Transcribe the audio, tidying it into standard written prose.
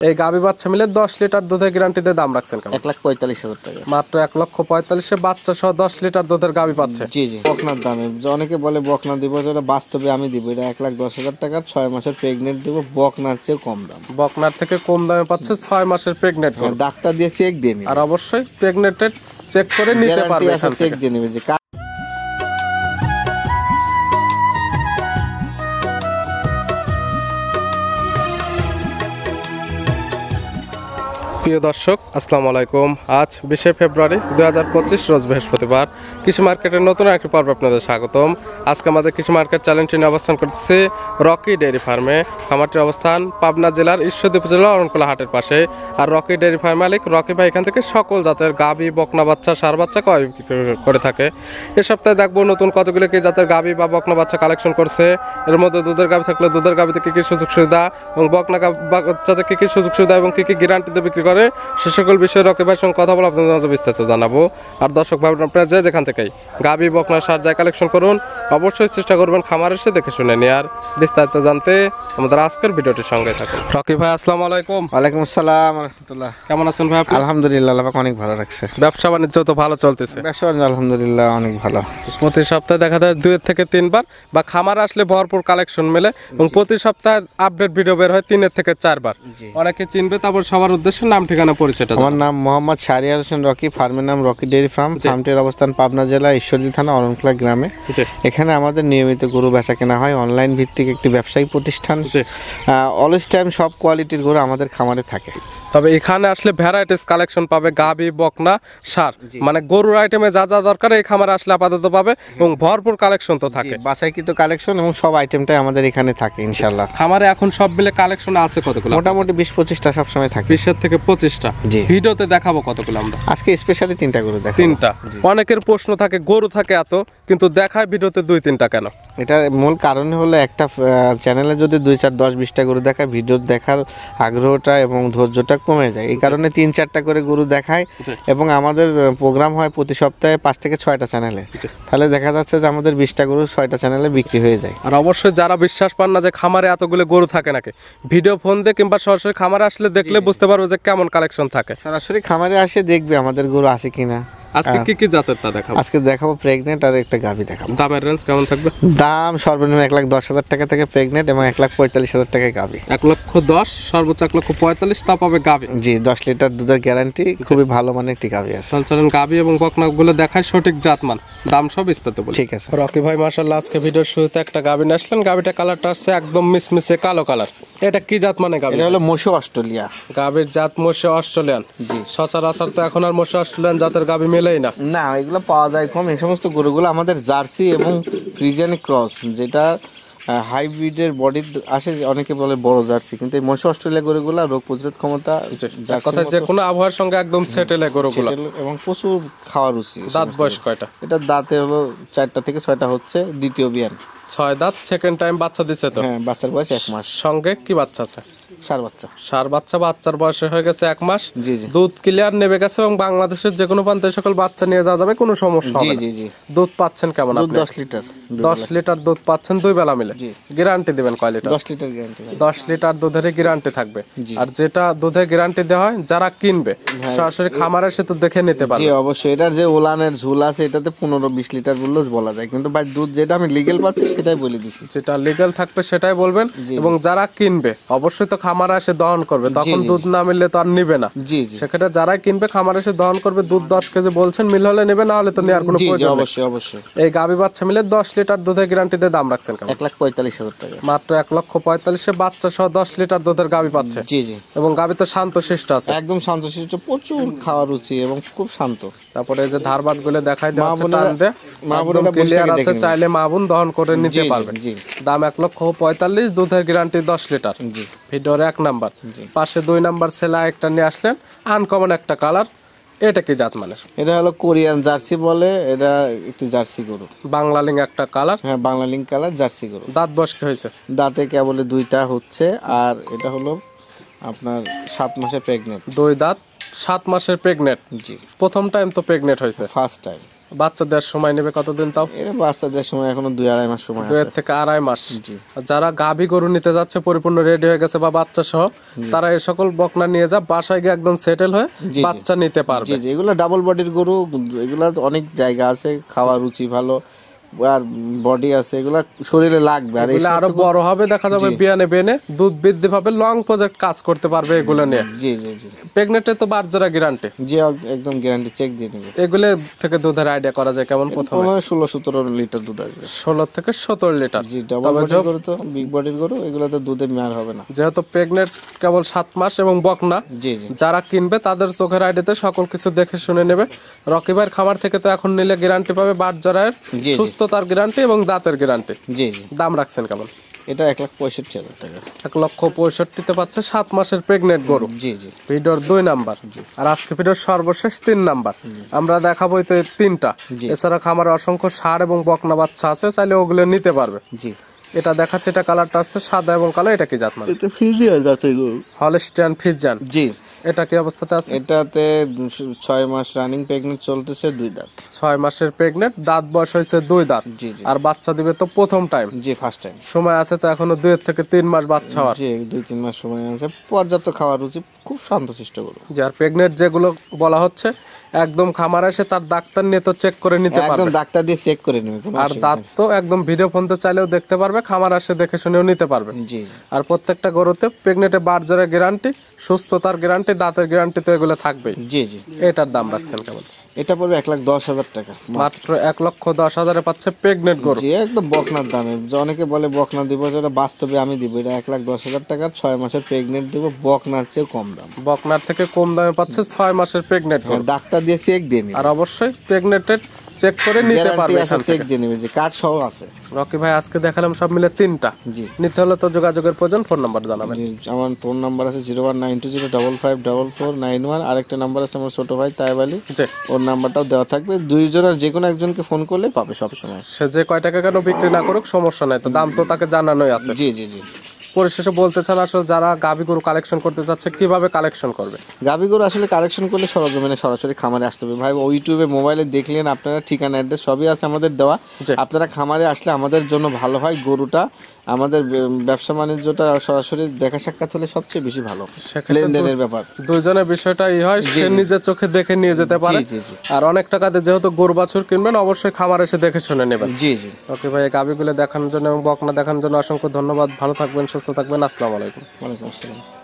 এই গাভী বাচ্চা মিলে 10 লিটার দুধের গ্যারান্টিতে দাম রাখছেন কেমন? 1,45,000 টাকা। মাত্র 1,45,000 এ বাচ্চা সহ 10 লিটার দুধের গাভী পাচ্ছে। জি জি, বকনার দামে। অনেকে বলে বকনা দিব, যেটা বাস্তবে আমি দিব। এটা 1,10,000 টাকার 6 মাসের প্রেগনেন্ট দিব, বকনার চেয়ে কম দাম। বকনার থেকে কম দামে পাচ্ছে 6 মাসের প্রেগনেন্ট। ডাক্তার দিয়ে চেক দিয়ে নিবে, আর অবশ্যই প্রেগনেন্টেড চেক করে নিতে পারবে। চেক দিয়ে নিবে যে প্রিয় দর্শক, আসসালামু আলাইকুম। আজ 20 ফেব্রুয়ারি 2025 রোজ বৃহস্পতিবার। কৃষি মার্কেটের নতুন একটি পর্বে আপনাদের স্বাগতম। আজকে আমাদের কৃষি মার্কেট চ্যানেলটি নিয়ে অবস্থান করছে রকি ডেয়ারি ফার্মে। খামারটির অবস্থান পাবনা জেলার ঈশ্বরদী উপজেলা অরণকুলা হাটের পাশে। আর রকি ডেয়ারি ফার্ম মালিক রকি ভাই এখান থেকে সকল জাতের গাভী, বকনা বাচ্চা, ষাঁড় বাচ্চা ক্রয় করে থাকে। এ সপ্তাহে দেখবো নতুন কতগুলো কি জাতের গাভী বা বকনা বাচ্চা কালেকশন করছে। এর মধ্যে দুধের গাভী থাকলে দুধের গাভীতে কী কী সুযোগ সুবিধা এবং বকনা বাচ্চাতে কী কী সুযোগ সুবিধা এবং কী কী গ্যারান্টিতে বিক্রি করে, সে সকল বিষয়ে রকি ভাইয়ের সঙ্গে কথা বলে আপনাদের বিস্তারিত জানাবো। আর দর্শক ভাই, আপনারা যেখান থেকেই গাভী, বকনা, ষাঁড় যায় কালেকশন করুন, অবশ্যই চেষ্টা করবেন খামার এসে দেখে শুনে নিয়ে। আর বিস্তারিত জানতে আমাদের আজকের ভিডিওটির সঙ্গে থাকুন। রকি ভাই, আসসালামু আলাইকুম। ওয়ালাইকুম আসসালাম রাহমাতুল্লাহ। কেমন আছেন ভাই? আলহামদুলিল্লাহ, আল্লাহ পাক অনেক ভালো রাখছে। ব্যবসা বাণিজ্য তো ভালো চলতেছে? ব্যবসা বাণিজ্য আলহামদুলিল্লাহ অনেক ভালো। প্রতি সপ্তাহে দেখা যায় 2 থেকে 3 বার বা খামার আসলে ভরপুর কালেকশন মেলে এবং প্রতি সপ্তাহে আপডেট ভিডিও বের হয় 3 থেকে 4 বার। অনেকে চিনবে, তারপর সবার উদ্দেশ্যে নাম ঠিকানা পরিচয়টা। আমার নাম মোহাম্মদ শাহরিয়ার হোসেন রকি, ফার্মের নাম রকি ডেয়ারি ফার্ম। ফার্মটির অবস্থান পাবনা জেলা ঈশ্বরদী থানা অরণকুলা গ্রামে। এখানে আমাদের নিয়মিত গরু বেচা কেনা হয়। অনলাইন ভিত্তিক একটি ব্যবসায়িক প্রতিষ্ঠান। অলওয়েজ টাইম সব কোয়ালিটির গরু আমাদের খামারে থাকে। তবে এখানে আসলে ভ্যারাইটিস কালেকশন পাবে, গাভী, বকনা, ষাঁড়, মানে গরুর আইটেমে যা যা দরকার এই খামারে আসলে আপাতত পাবে এবং ভরপুর কালেকশন তো থাকে। বাছাইকৃত কালেকশন এবং সব আইটেমটাই আমাদের এখানে থাকে ইনশাআল্লাহ। খামারে এখন সব মিলে কালেকশন আছে কতগুলো? মোটামুটি 20-25টা সবসময় থাকে। 20 থেকে 25টা। ভিডিওতে দেখাবো কতগুলো আমরা? আজকে স্পেশালি 3টা গরু দেখাবো। 3টা। অনেকের প্রশ্ন থাকে গরু থাকে এত, কিন্তু দেখায় ভিডিওতে 2-3টা কেন? এটা মূল কারণ হলো, একটা চ্যানেলে যদি 2-4-10-20টা গরু দেখায়, ভিডিও দেখার আগ্রহটা এবং ধৈর্যটা কমে যায়। এই কারণে 3-4টা করে গরু দেখায় এবং আমাদের প্রোগ্রাম হয় প্রতি সপ্তাহে 5 থেকে 6টা চ্যানেলে। তাহলে দেখা যাচ্ছে যে আমাদের 20টা গরু 6টা চ্যানেলে বিক্রি হয়ে যায়। আর অবশ্যই যারা বিশ্বাস পান না যে খামারে এতগুলো গরু থাকে নাকি, ভিডিও ফোন দিয়ে কিংবা সরাসরি খামারে আসলে দেখলে বুঝতে পারবে যে কেমন কালেকশন থাকে। সরাসরি খামারে আসে দেখবে আমাদের গরু আছে কিনা। আজকে কি কি জাতের তা দেখাবো? আজকে দেখাবো প্রেগনেন্ট আর একটা গাভী দেখাবো। দামের রেঞ্জ কেমন থাকবে? দাম সর্বনিম্ন 1,10,000 টাকা থেকে প্রেগনেন্ট এবং 1,45,000 টাকায় গাভী। 1,10,000 সর্বোচ্চ 1,45,000 তা পাবে গাভী। জি, 10 লিটার দুধের গ্যারান্টি, খুবই ভালো মানের একটি গাভী আছে। চলুন গাভী এবং বকনাগুলো দেখায়, সঠিক জাতমান, দাম সব বিস্তারিত বলি। ঠিক আছে। রকি ভাই, মাশাআল্লাহ, আজকে ভিডিওর শুরুতে একটা গাভী নিয়ে আসলেন। গাভীটা কালারটা আছে একদম মিসমিসে কালো কালার। এটা কি জাত মানে গাভী? এটা হলো মোশো অস্ট্রেলিয়া। গাভীর জাত মোশো অস্ট্রেলিয়ান। জি। সচরাচর তো এখন আর মোশো অস্ট্রেলিয়ান জাতের গাভী মেলেই না। না, এগুলো পাওয়া যায় কম। এই সমস্ত গরুগুলো আমাদের জার্সি এবং ফ্রিজিয়ান ক্রস, যেটা হাইব্রিডের বডি আসে। অনেকে বলে বড় জার্সি, কিন্তু এই মোশো অস্ট্রেলিয়া গরুগুলো রোগ প্রতিরোধ ক্ষমতা, কথা যে কোনো আবহাওয়ার সঙ্গে একদম সেটেলে গরুগুলো এবং প্রচুর খাওয়া রুচি। দাঁত বয়স কয়টা? এটা দাঁতে হলো 4টা থেকে 6টা হচ্ছে, দ্বিতীয় বিয়ান। 6 দাঁত, সেকেন্ড টাইম বাচ্চা দিচ্ছে তো? হ্যাঁ, বাচ্চার বয়স 1 মাস। সঙ্গে কি বাচ্চা আছে? ষাঁড় বাচ্চা। ষাঁড় বাচ্চা, বাচ্চার বয়স হয়ে গেছে 1 মাস। জি জি। দুধ ক্লিয়ার নেবে গেছে এবং বাংলাদেশের যে কোনো প্রান্তে সকল বাচ্চা নিয়ে যাওয়া যাবে, কোনো সমস্যা হবে না। জি জি। দুধ পাচ্ছেন কেমন আপনি? 10 লিটার। 10 লিটার দুধ পাচ্ছেন 2 বেলা মিলে। গ্যারান্টি দিবেন কয় লিটার? 10 litre guarantee. 10 লিটার দুধের গ্যারান্টি থাকবে। আর যেটা দুধের গ্যারান্টি দেওয়া হয়, যারা কিনবে সরাসরি খামারে এসে তো দেখে নিতে পারবে। জি অবশ্যই। এটার যে ওলানের ঝুল আছে, এটাতে 15-20 লিটার বললেও বলা যায়, কিন্তু ভাই দুধ যেটা আমি লিগ্যাল পাচ্ছি সেটাই বলে দিচ্ছি। যেটা লিগ্যাল থাকবে সেটাই বলবেন। এবং যারা কিনবে অবশ্যই তো খামারে এসে দহন করবে, তখন দুধ না মিললে তো আর নিবে না। জি জি। সেক্ষেত্রে যারা কিনবে খামারে এসে দহন করবে। দুধ 10 কেজি বলছেন, মিল হলে নেবে, না হলে তো নেওয়ার কোনো প্রয়োজন নেই। অবশ্যই অবশ্যই। এই গাভী বাচ্চা মিলে 10 লিটার দুধের গ্যারান্টিতে দাম রাখছেন কেমন? 1,45,000 টাকা। মাত্র 1,45,000 এ বাচ্চা সহ 10 লিটার দুধের গাভী পাচ্ছে। জি জি। এবং গাভী তো শান্তশিষ্ট আছে, একদম শান্তশিষ্ট, প্রচুর খাওয়া রুচি এবং খুব শান্ত। তারপরে এই যে ধারবাট গুলো দেখাই দেওয়া আছে, টান দে একদম ক্লিয়ার আছে, চাইলে মা বোন দহন করে নিতে পারবে। দাম 1,45,000, দুধের গ্যারান্টি 10 লিটার। জি। ভিডিওর 1 নাম্বার। পাশে 2 নাম্বার ছেলে একটা নিয়ে আসলেন, আনকমন একটা কালার। এটা কি জাত মানে? এটা হলো কোরিয়ান জার্সি বলে, এটা একটু জার্সি গরু। বাংলালিং একটা কালার। হ্যাঁ, বাংলালিং কালার জার্সি গরু। দাঁত বয়স কি হয়েছে? দাঁতে কেবল 2টা হচ্ছে। আর এটা হলো আপনার 7 মাসের প্রেগনেন্ট। 2 দাঁত, 7 মাসের প্রেগনেন্ট। জি। প্রথম টাইম তো প্রেগনেন্ট হয়েছে? First time. বাচ্চা দেওয়ার সময় নেবে কতদিন তাও? এর বাচ্চাদের সময় এখনো 2-2.5 মাস সময় আছে। 2 থেকে 2.5 মাস। জি। যারা গাভী গরু নিতে যাচ্ছে পরিপূর্ণ রেডি হয়ে গেছে বা বাচ্চা সহ, তারা এই সকল বকনা নিয়ে যা বাসায় গিয়ে একদম সেটেল হয়ে জি। বাচ্চা নিতে পারবে। জি জি, এগুলো ডাবল বডির গরু, এগুলা অনেক জায়গা আছে, খাওয়া রুচি ভালো আর বডি আছে, এগুলা শরীরে লাগবে। আর এগুলো আরো বড় হবে, দেখা যাবে বিয়ানে বেনে দুধ বৃদ্ধি পাবে, লং প্রজেক্ট কাজ করতে পারবে এগুলো নিয়ে। জি জি জি প্রেগনেন্টে তো বারজোড়া গ্যারান্টি। জি, একদম গ্যারান্টি, চেক দিয়ে নেবে। এগুলো থেকে দুধের আইডিয়া করা যায় কেমন? প্রথমে 16-17 লিটার দুধ আসবে। 16 থেকে 17 লিটার। জি, ডাবল বডির গরু তো, বিগ বডির গরু, এগুলো তো দুধে মেয়ার হবে না। যেহেতু প্রেগনেন্ট কেবল 7 মাস এবং বকনা, জি জি যারা কিনবে তাদের চোখের আইডিতে সকল কিছু দেখে শুনে নেবে। রকি ভাইয়ের খামার থেকে তো এখন নিলে গ্যারান্টি পাবে বারজোড়ার, জি। সুস্থতার গ্যারান্টি এবং দাঁতের গ্যারান্টি। জি জি, দাম রাখছেন কেমন? এটা 1,65,000 টাকা। 1,65,000 পাচ্ছে 7 মাসের প্রেগনেন্ট গরু। জি জি ভিডিওর 2 নাম্বার, আর আজকে ভিডিওর সর্বশেষ 3 নাম্বার আমরা দেখাবো। তো এই 3টা, জি। এছাড়া খামারে অসংখ্য ষাঁড় এবং বকনা বাচ্চা আছে, চাইলে ওগুলো নিতে পারবে। জি, এটা দেখাচ্ছে, এটা কালারটা আছে সাদা এবং কালো। এটা কি জাত মানে? এটা ফ্রিজিয়ান জাতের গরু। Holstein Friesian. জি, এটা কি অবস্থাতে আছে? এটাতে 6 মাস রানিং প্রেগনেন্ট চলতেছে, 2 দাঁত। 6 মাসের প্রেগনেন্ট, দাঁত বয়স হয়েছে 2 দাঁত। জি জি আর বাচ্চা দিবে তো প্রথম টাইম। জি, ফার্স্ট টাইম। সময় আছে তো এখনো 2 থেকে 3 মাস বাচ্চা হওয়ার। জি, 2-3 মাস সময় আছে, পর্যাপ্ত খাওয়ার রুচি, খুব শান্তশিষ্ট গরু। যার প্রেগনেন্ট যেগুলো বলা হচ্ছে, একদম খামারে এসে তার ডাক্তার নিয়ে তো চেক করে নিতে একদম পারবে। ডাক্তার দিয়ে চেক করে নেবে, কোনো আর দাঁত তো একদম ভিডিও ফোন তো চাইলেও দেখতে পারবে, খামার আসে দেখে শুনেও নিতে পারবে। জি আর প্রত্যেকটা গরুতে প্রেগনেন্টে বারজোড়া গ্যারান্টি, সুস্থতার গ্যারান্টি, দাঁতের গ্যারান্টি তো এগুলো থাকবেই। জি জি, এটার দাম রাখছেন কেমন? এটা পড়বে 1,10,000 টাকা। মাত্র 1,10,000 পাচ্ছে প্রেগনেন্ট গরু। জি, একদম বকনার দামে। যে অনেকে বলে বকনা দিব, যেটা বাস্তবে আমি দিব। এটা 1,10,000 টাকা, 6 মাসের প্রেগনেন্ট দিব, বকনার চেয়ে কম দাম। বকনার থেকে কম দামে পাচ্ছে 6 মাসের প্রেগনেন্ট গরু। ডাক্তার দিয়ে চেক দিয়ে নেবে, আর অবশ্যই প্রেগনেন্টেড চেক করে নিতে গ্যারান্টি পারবে আছে, এখান চেক থেকে। দিয়ে নেবে, যে কার্ড সহ আছে। রকি ভাই আজকে দেখালাম সব মিলে 3টা। জি নিতে হলে তো যোগাযোগের প্রয়োজন, ফোন নাম্বার জানাবেন। জি, আমার ফোন নাম্বার আছে 0192055491। আরেকটা নাম্বার আছে আমার ছোট ভাই তাইব আলী, জি, ওর নাম্বারটাও দেওয়া থাকবে। দুইজনের যে কোনো একজনকে ফোন করলে পাবে সব সময়। সে যে কয় টাকা কেন বিক্রি না করুক সমস্যা নাই, তো দাম তো তাকে জানানোই আছে। জি জি জি, পরিশেষে বলতে চান আসলে যারা গাভী গরু কালেকশন করতে চাচ্ছে কিভাবে কালেকশন করবে? গাভী গরু আসলে কালেকশন করলে সরজমিনে সরাসরি খামারে আসতে হবে ভাই। ইউটিউবে মোবাইলে দেখলেন আপনারা, ঠিকানা অ্যাড্রেস সবই আছে আমাদের দেওয়া। জি। আপনারা খামারে আসলে আমাদের জন্য ভালো হয়। গরুটা আমাদের ব্যবসা বাণিজ্যটা সরাসরি দেখা সাক্ষাৎ হলে সবচেয়ে বেশি ভালো, সেক্ষেত্রে লেনদেনের ব্যাপার। দুইজনের বিষয়টা হয়, সে নিজের চোখে দেখে নিয়ে যেতে পারে। জি জি আর অনেক টাকা দিয়ে যেহেতু গরু বাছুর কিনবেন, অবশ্যই খামার এসে দেখে শুনে নেবেন। জি জি, ওকে ভাই, গাভীগুলো দেখানোর জন্য এবং বকনা দেখানোর জন্য অসংখ্য ধন্যবাদ। ভালো থাকবেন, সুস্থ থাকবেন। আসসালামু আলাইকুম। ওয়ালাইকুম আসসালাম।